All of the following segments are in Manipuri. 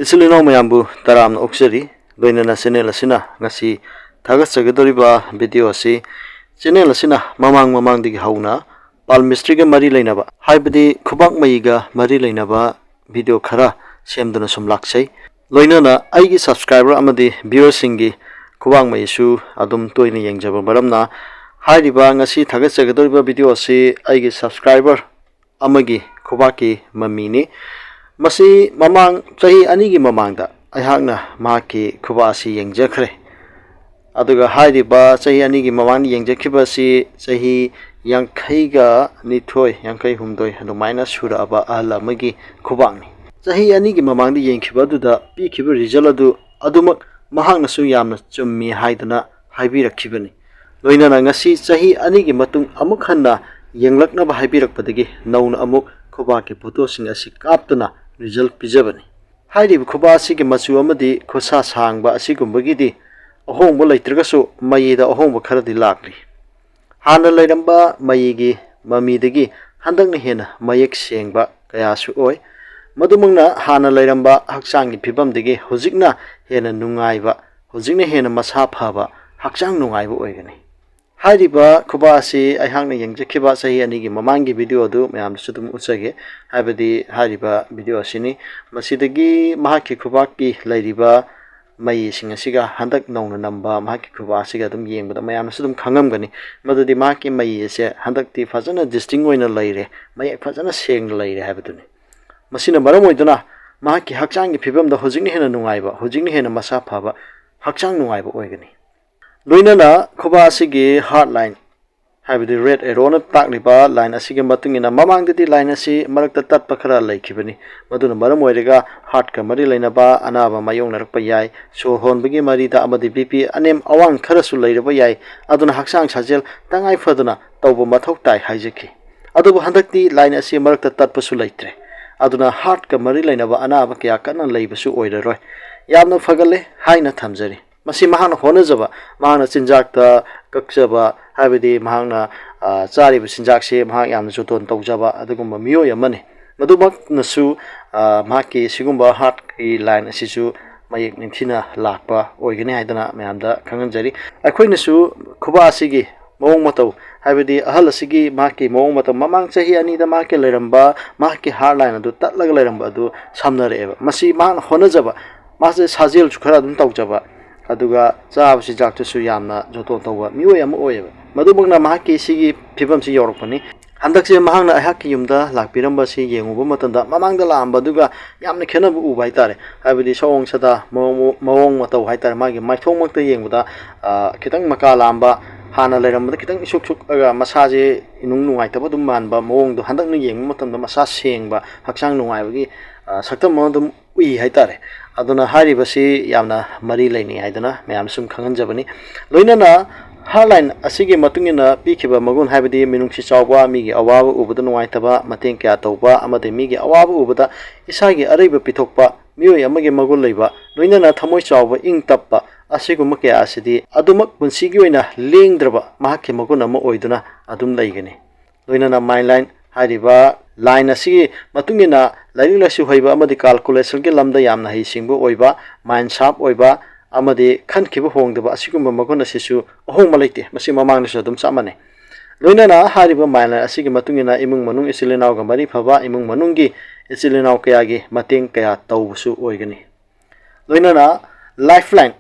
Isilino mayambu taram oksari loinana channel asina ngasi thagatsagadoriba video asi channel asina mamang digi hauna pal mystery ga mari lainaba haibadi khubak maiga mari lainaba video khara semdana somlaksai loinana aigi subscriber amadi viewer singi khubak maisu adum toina yengjaba baramna hairiba ngasi thagatsagadoriba video asi aigi subscriber amagi khubaki mamini Masi mamang chahi anigi mamangda aihakna maki khubasi yengjakhre aduga hairiba chahi anigi mamang yengjakhiba si chahi yankhaiga nithoi yankhai humdoi adumaina suraba ala magi khubangni chahi anigi mamang di yengkhiba duda pikhiba result adu adumak mahakna su yamna chummi haidana haibirakkhibani loinana ngasi chahi anigi matung amuk hanna yenglaknaba haibirakpadagi nauna amuk khubaki photo sing asi kaptuna result pijabani hairi khuba asigi machu amadi khosa sangba asigumbagidi ahongba leitragasu mayida ahongba kharadi lakli hana leiramba mayigi mamidagi handakna hena mayek sengba kayasu oi madumangna hana leiramba haksangi phibamdagi hojikna hena nungaiba hojikna hena masa phaba haksang nungaiba oigani hairiba khuba asi aihangna yengjakhiba sahi anigi mamangi video adu mayam sudum utsage habadi hairiba video asini masidagi mahaki khubaki lairiba mai singasiga handak nauna namba mahaki khuba asiga dum yengbada mayam sudum khangamgani madudi mahaki mai ese handakti fajana distinct oina laire mai fajana seng laire habaduni masina maram oiduna mahaki hakchang gi phibamda hojikni hena nungaiba hojikni hena masa phaba hakchang nungaiba oigani loinana khuba asigi hardline habidi red arrow na takliba line asigi matungina mamangdadi line asi marakta tatpa khara laikhibani maduna maram oirega heart ka mari lainaba anaba mayong narakpa yai so honbagi mari da amadi bp anem awang khara su lairaba yai aduna haksang sajel tangai faduna tawba mathau tai haijaki adubu handakti line asi marakta tatpa su laitre aduna heart ka mari lainaba anaba kya kana laibasu oiraroi yamna fagale haina thamjari masi mahana honajaba mahana chinjakta kakjaba habidi mahana chariba chinjakse mahak yamna joton tawjaba adugumba miyo yamane madumak nasu mahaki sigumba heart ki line asisu mayek ningthina lakpa oigani haidana mayamda khanganjari akhoi khuba asigi mawong mataw habidi ahal asigi mahaki mawong mataw mamang chahi ani da mahaki leiramba mahaki heart line adu tatlaga leiramba adu samnare eba masi mahana honajaba mase sajel chukhara dum tawjaba aduga chaabsi jaktusu yamna joton tawba miyo yam oyeba madubangna mahaki sigi phibamsi yorokpani handakse mahangna ahaki yumda lakpiramba si yenguba matanda mamangda lamba duga yamna khenabu uba haitare habidi sawong sada mawong mataw haitare magi maithong makta yengbuda khitang maka lamba hana leirambada khitang isuk aga masaje inung nungaitaba dum manba mawong do handakna yengbu matanda masa sengba haksang nungaibagi saktam modum ui haitare aduna haribasi yamna mari laini haidana mayam sum khanganjabani loinana harline asigi matungina pikhiba magun habidi minungsi chawba migi awaba ubada nuaitaba mateng kya tawba amade migi awaba ubada isagi araiba pithokpa miyoi amage magul leiba loinana thamoi chawba ing tappa asiguma kya asidi adumak punsigi oina lengdraba mahakhe magun ama oiduna adum leigani loinana mainline hariba line asigi matungina lairi lasu hoiba amadi calculation ke lamda yamna hi singbu oiba mind sharp oiba amadi khankhiba hongdaba asigumba magona sisu ohong malaite masi mamang nasu dum samane loinana hariba mind asigi matungina imung manung isilenaw ga mari phaba imung manunggi isilenaw kayagi mateng kaya tawbusu oigani loinana lifeline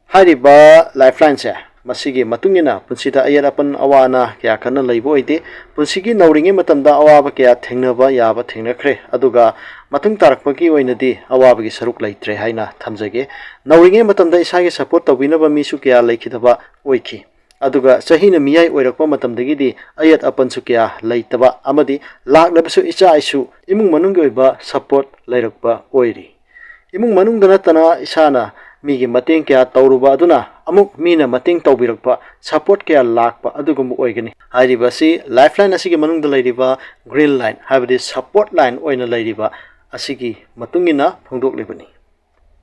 hariba lifeline se masigi matungina punsida ayarapan awana kya kana leibo ide punsigi nauringe matamda awaba kya thengnaba yaba thengnakhre aduga matung tarakpagi oinadi awabagi saruk leitre haina thamjage nauringe matamda isagi support tawinaba misu kya leikhidaba oikhi aduga chahina miyai oirakpa matamdagidi ayat apansu kya leitaba amadi laklabasu icha isu imung manunggi oiba support leirakpa oiri imung manungda natana isana migi mateng kya tawruba aduna amuk mina mateng tawbirakpa support kya lakpa adugum oigani haribasi lifeline asigi manungda leiriba green line habidi support line oina leiriba asigi matungina phongdok lebani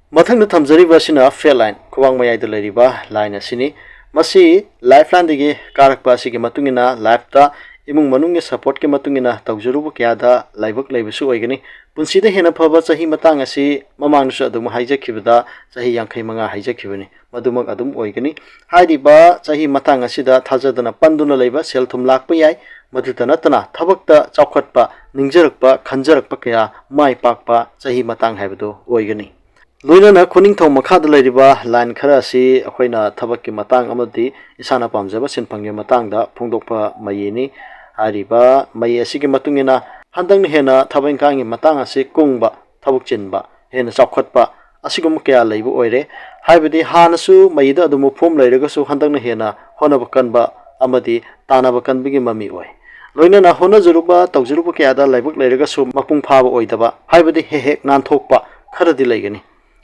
mathangna thamjariba sina fail line khowang mayai da leiriba line asini masi lifeline digi karakpa asigi matungina life ta imung manungge support ke matungina tawjurubu kyada laibak laibusu oigani punsida hena phaba chahi matang asi mamangsu adum haijakibada chahi 65 haijakibani madumak adum oigani haidiba chahi matang asida thajadana panduna laiba selthum lakpa yai madutana tana thabakta chawkhatpa ningjarakpa khanjarakpa kya mai pakpa chahi matang haibado oigani loinana khoningthong makhada lairiba line khara asi akhoina thabakki matang amadi isana pamjaba sinphangge matangda phongdokpa mayini ariba mai asigi matungina handangna hena thabangkangi matang asi kungba thabuk chinba hena chawkhatpa asigum kya leibu oire haibadi hanasu maida adumu phom leiragasu handangna hena honaba kanba amadi tanaba kanbigi mami oi loinana hona juruba tawjuruba kyada laibuk leiragasu mapung phaba oidaba haibadi hehek nanthokpa kharadi leigani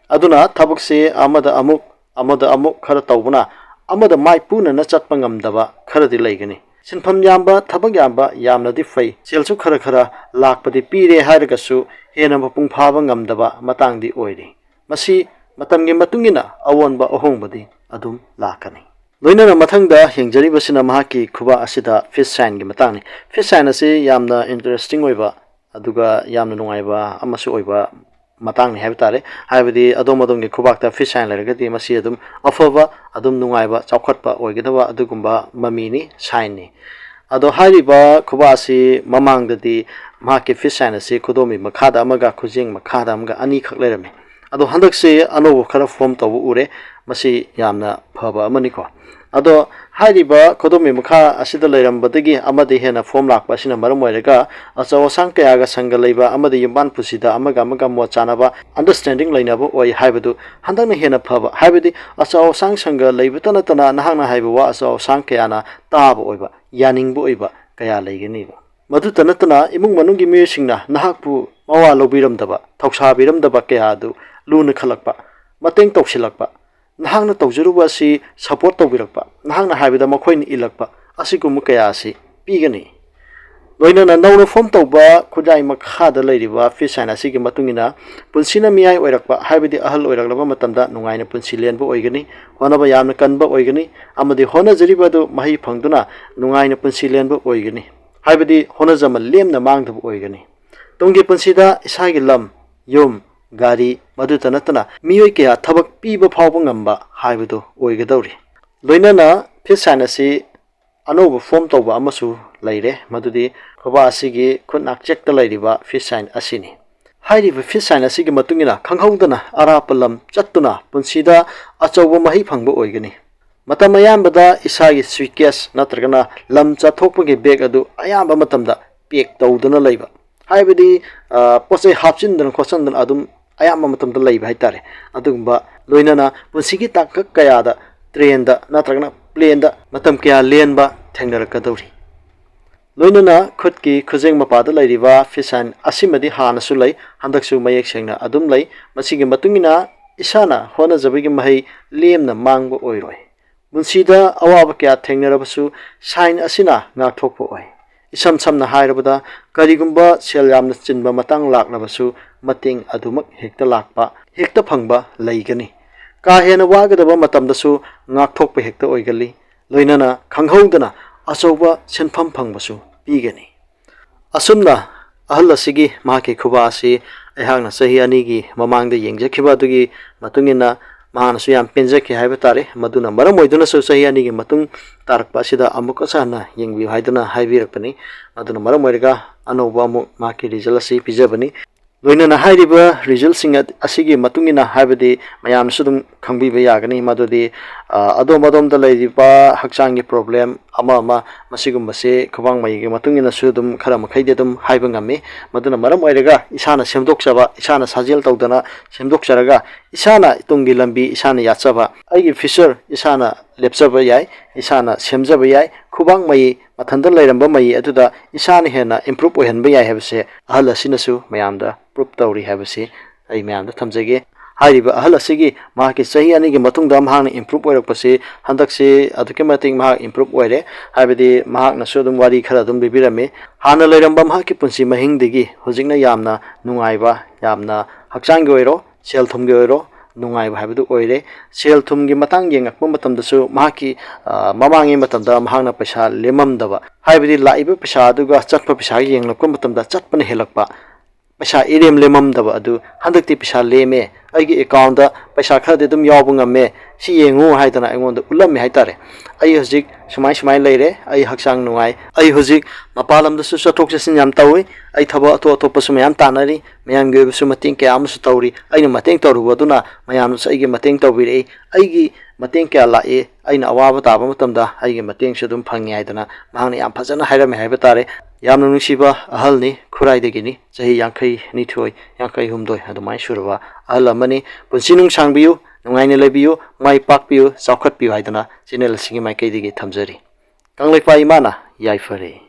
aduna thabakse amada amuk khara tawbuna amada mai puna na chatpa ngamdaba kharadi leigani sinpham yamba thabak yamba yamnadi fai selsu khara khara lakpadi pire hairagasu hena mapung phaba ngamdaba matangdi oiri masi matamgi matungina awonba ahongbadi adum lakani loinana mathangda hengjari mahaki khuba asida fish sign gi matangni fish sign ase yamna interesting oiba aduga yamna nungaiba amasu oiba matang ni habitare haibadi adom gi khubakta fish sign leragati masi adum afaba adum nungaiba chawkhatpa oigedaba adugumba mamini sign ni ado hariba khubasi mamangdadi mahaki fish sign ase khodomi makhada amaga khujing makhada amaga ani khak lerame ado handakse anobo khara form tawu ure masi yamna phaba amani ko ado hariba khodomi makha asida leirambadagi amadi hena form lakpa sina maram oiraga achaw sangkaya ga sanga leiba amadi yimban pusida amaga mo chanaba understanding lainaba oi haibadu handangna hena phaba haibadi achaw sang sanga leibutana tana nahangna haibawa achaw sangkaya na taba oiba yaningbu oiba kaya leigani madu tanatana imung manungi miyusingna nahakpu mawa lobiramdaba thoksabiramdaba kaya adu luna khalakpa mateng toksilakpa nahangna tawjuruba si support tawbirakpa nahangna haibida makhoini ilakpa asigum kaya asi pigani loinana nawna form tawba khujai makhada leiriba fish sign asigi matungina punsina miyai oirakpa haibidi ahal oiraklaba matamda nungaina punsi lenba oigani honaba yamna kanba oigani amadi hona jaribadu mahi phangduna nungaina punsi lenba oigani haibidi hona jama lemna mangdaba oigani tunggi punsida isagi lam yum gari madutana natana miyoi kya thabak piba phawba ngamba haibadu oigedawri loinana fish sign asi anoba form tawba amasu leire madudi khoba asigi khunnak chekta leiriba fish sign asini hairiba fish sign asigi matungina khanghaudana arapalam chattuna punsida achawba mahi phangba oigani matam ayambada isagi suitcase natragana lam chathokpagi bag adu ayamba matamda pack tawduna leiba haibadi posai hapchindan khosandan adum ayamba matamda leiba haitare adugumba loinana punsigi takak kayada train da natragana plane da matam kya lenba thengnarakadawri loinana khutki khujeng mapada leiriba fish sign asimadi hanasu lei handaksu mayek sengna adum lei masigi matungina isana hona jabigi mahai lemna mangba oiroi munsida awaba kya thengnarabasu sign asina ngathokpo oi isam samna hairabada karigumba sel yamna chinba matang laklabasu mating adumak hekta lakpa hekta phangba leigani ka hena wagadaba matamdasu ngakthokpa hekta oigali loinana khanghaudana achauba senpham phangbasu pigani asumna ahal asigi mahaki khuba asi ehangna sahi ani gi mamangda yengjakhiba dugi matungina mahanasu yam penjaki haiba tare maduna maram oiduna so sahi ani gi matung tarakpa sida amuka sana yengbi haiduna haibirakpani maduna maram oiraga anoba mu mahaki result asi pijabani loinana hairiba result singa asigi matungina haibadi mayam sudum khangbiba yagani madudi adom da leiriba hakchangi problem ama masigumbase khawang mai gi matungina sudum khara makhaide dum haiba ngami maduna maram oiraga isana semdokchaba isana sajel tawdana semdokcharaga isana itungi lambi isana yachaba aigi future isana lepchaba yai isana semjaba yai khubang mai mathanda leiramba mai aduda isana hena improve ohenba yai habse ahal asinasu mayamda proof tawri habse ai mayamda thamjage hairiba ahal asigi mahaki sahi ani gi matungda mahang improve oirakpase handakse aduke mating mahak improve oire haibadi mahak na sudum wari khara dum bibirame hana leiramba mahaki punsi mahingdigi hojingna yamna nungaiba yamna hakchang gi oiro sel thumgi oiro ꯅꯨꯡꯉꯥꯏꯕ ꯍꯥꯏꯕꯗꯨ ꯑꯣꯏꯔꯦ ꯁꯦꯜ ꯊꯨꯝꯒꯤ ꯃꯇꯥꯡ ꯌꯦꯡꯉꯛꯄ ꯃꯇꯝꯗꯁꯨ ꯃꯍꯥꯛꯀꯤ ꯃꯃꯥꯡꯒꯤ ꯃꯇꯝꯗ ꯃꯍꯥꯛꯅ ꯄꯩꯁꯥ ꯂꯦꯝꯃꯝꯗꯕ ꯍꯥꯏꯕꯗꯤ ꯂꯥꯛꯏꯕ ꯄꯩꯁꯥ ꯑꯗꯨꯒ ꯆꯠꯄ ꯄꯩꯁꯥ ꯌꯦꯡꯂꯛꯄ ꯃꯇꯝꯗ ꯆꯠꯄꯅ ꯍꯦꯜꯂꯛꯄ पैसा इरेम लेममदबा अदु हंदक्ति पैसा लेमे अइगी अकाउंट दा पैसा खरदे दुम यावबो ngame si yengu haidana aingonda ulam haitare ai hojik sumai sumai leire ai hakchang nuai ai hojik mapalam da su chathok chasin yam tawi ai thaba to to pasum yam tanari mayam ge su mating ke am su tawri aina mateng tawru baduna mayam su aigi mateng tawbire aigi mateng kya la e aina awaba taba matamda aigi mateng su dum phangi haidana mahang yam phajana hairame haiba tare yamna nungsiba ahal ni khurai degini chahi yankai ni thoi yankai humdoi adumai surwa ahal amani punsi nung sangbiu nungaine lebiu mai pakpiu saukhatpiu haidana channel singi mai kai digi thamjari kanglaipa imana yaifare